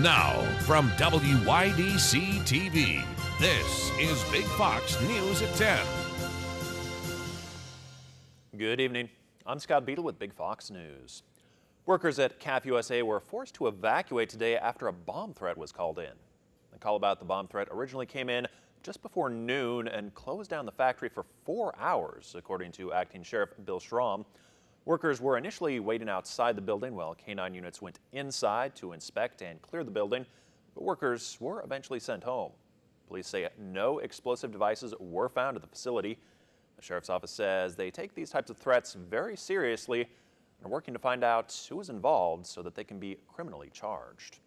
Now, from WYDC TV, this is Big Fox News at 10. Good evening. I'm Scott Beadle with Big Fox News. Workers at CAF USA were forced to evacuate today after a bomb threat was called in. The call about the bomb threat originally came in just before noon and closed down the factory for 4 hours, according to Acting Sheriff Bill Schramm. Workers were initially waiting outside the building while K-9 units went inside to inspect and clear the building, but workers were eventually sent home. Police say no explosive devices were found at the facility. The Sheriff's Office says they take these types of threats very seriously and are working to find out who is involved so that they can be criminally charged.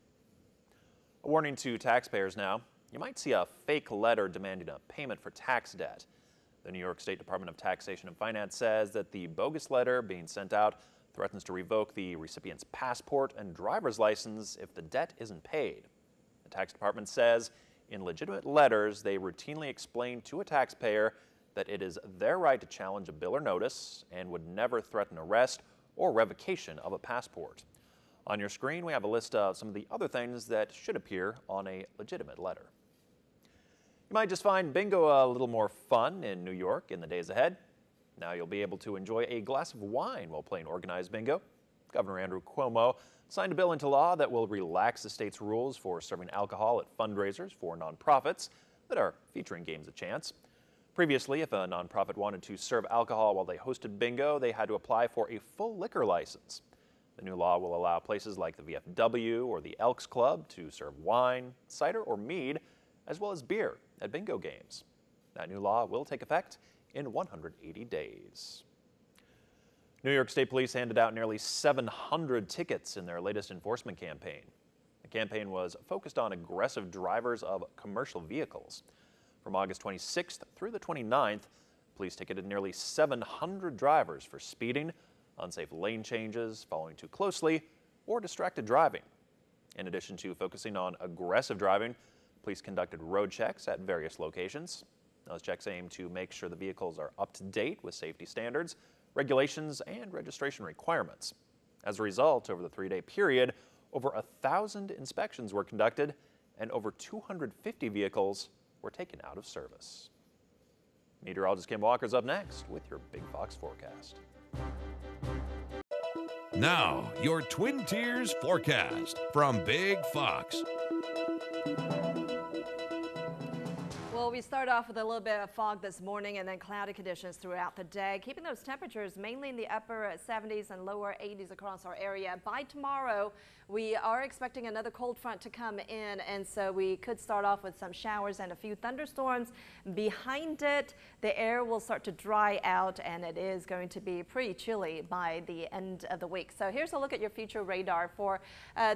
A warning to taxpayers now. You might see a fake letter demanding a payment for tax debt. The New York State Department of Taxation and Finance says that the bogus letter being sent out threatens to revoke the recipient's passport and driver's license if the debt isn't paid. The tax department says in legitimate letters they routinely explain to a taxpayer that it is their right to challenge a bill or notice and would never threaten arrest or revocation of a passport. On your screen, we have a list of some of the other things that should appear on a legitimate letter. You might just find bingo a little more fun in New York in the days ahead. Now you'll be able to enjoy a glass of wine while playing organized bingo. Governor Andrew Cuomo signed a bill into law that will relax the state's rules for serving alcohol at fundraisers for nonprofits that are featuring games of chance. Previously, if a nonprofit wanted to serve alcohol while they hosted bingo, they had to apply for a full liquor license. The new law will allow places like the VFW or the Elks Club to serve wine, cider, or mead, as well as beer at bingo games. That new law will take effect in 180 days. New York State Police handed out nearly 700 tickets in their latest enforcement campaign. The campaign was focused on aggressive drivers of commercial vehicles. From August 26th through the 29th, police ticketed nearly 700 drivers for speeding, unsafe lane changes, following too closely, or distracted driving. In addition to focusing on aggressive driving, police conducted road checks at various locations. Those checks aim to make sure the vehicles are up to date with safety standards, regulations, and registration requirements. As a result, over the 3-day period, over 1,000 inspections were conducted and over 250 vehicles were taken out of service. Meteorologist Kim Walker's up next with your Big Fox forecast. Now, your Twin Tiers forecast from Big Fox. Well, we start off with a little bit of fog this morning and then cloudy conditions throughout the day, keeping those temperatures mainly in the upper 70s and lower 80s across our area. By tomorrow, we are expecting another cold front to come in, and so we could start off with some showers and a few thunderstorms. Behind it, the air will start to dry out, and it is going to be pretty chilly by the end of the week. So here's a look at your future radar. For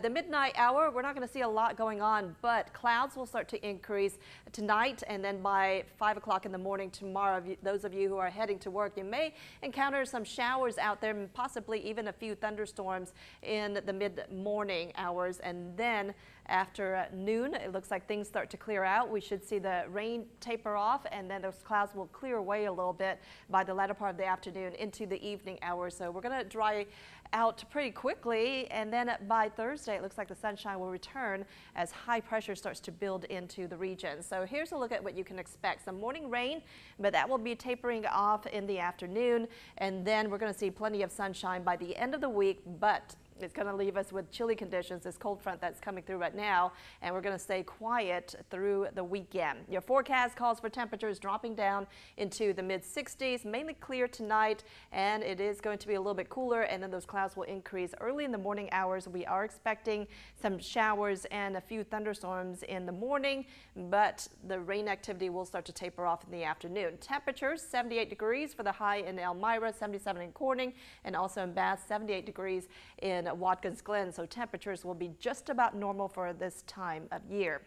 the midnight hour, we're not going to see a lot going on, but clouds will start to increase tonight, and then by 5 o'clock in the morning tomorrow, those of you who are heading to work, you may encounter some showers out there and possibly even a few thunderstorms in the mid-morning hours. And then after noon, it looks like things start to clear out. We should see the rain taper off, and then those clouds will clear away a little bit by the latter part of the afternoon into the evening hours. So we're going to dry out pretty quickly, and then by Thursday it looks like the sunshine will return as high pressure starts to build into the region. So here's a look at what you can expect. Some morning rain, but that will be tapering off in the afternoon, and then we're going to see plenty of sunshine by the end of the week, but it's going to leave us with chilly conditions, this cold front that's coming through right now, and we're going to stay quiet through the weekend. Your forecast calls for temperatures dropping down into the mid-60s, mainly clear tonight, and it is going to be a little bit cooler, and then those clouds will increase early in the morning hours. We are expecting some showers and a few thunderstorms in the morning, but the rain activity will start to taper off in the afternoon. Temperatures 78 degrees for the high in Elmira, 77 in Corning, and also in Bath, 78 degrees in Watkins Glen, so temperatures will be just about normal for this time of year.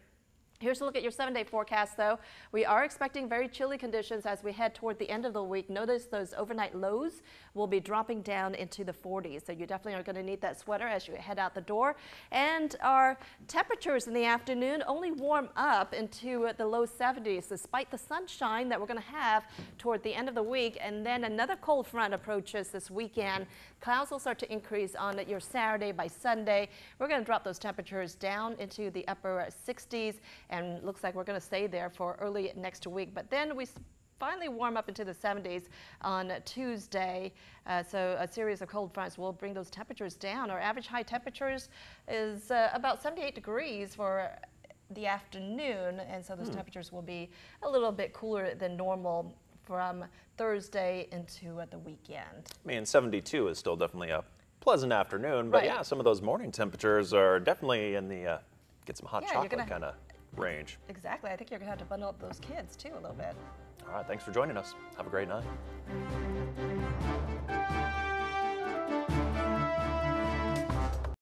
Here's a look at your 7-day forecast, though. We are expecting very chilly conditions as we head toward the end of the week. Notice those overnight lows will be dropping down into the 40s. So you definitely are going to need that sweater as you head out the door. And our temperatures in the afternoon only warm up into the low 70s despite the sunshine that we're going to have toward the end of the week. And then another cold front approaches this weekend. Clouds will start to increase on your Saturday. By Sunday, we're going to drop those temperatures down into the upper 60s. And looks like we're going to stay there for early next week. But then we finally warm up into the 70s on Tuesday. So a series of cold fronts will bring those temperatures down. Our average high temperatures is about 78 degrees for the afternoon. And so those temperatures will be a little bit cooler than normal from Thursday into the weekend. I mean, 72 is still definitely a pleasant afternoon. But Right. yeah, some of those morning temperatures are definitely in the get some hot Yeah, you're chocolate gonna- kind of range. Exactly. I think you're going to have to bundle up those kids too a little bit. All right, thanks for joining us. Have a great night.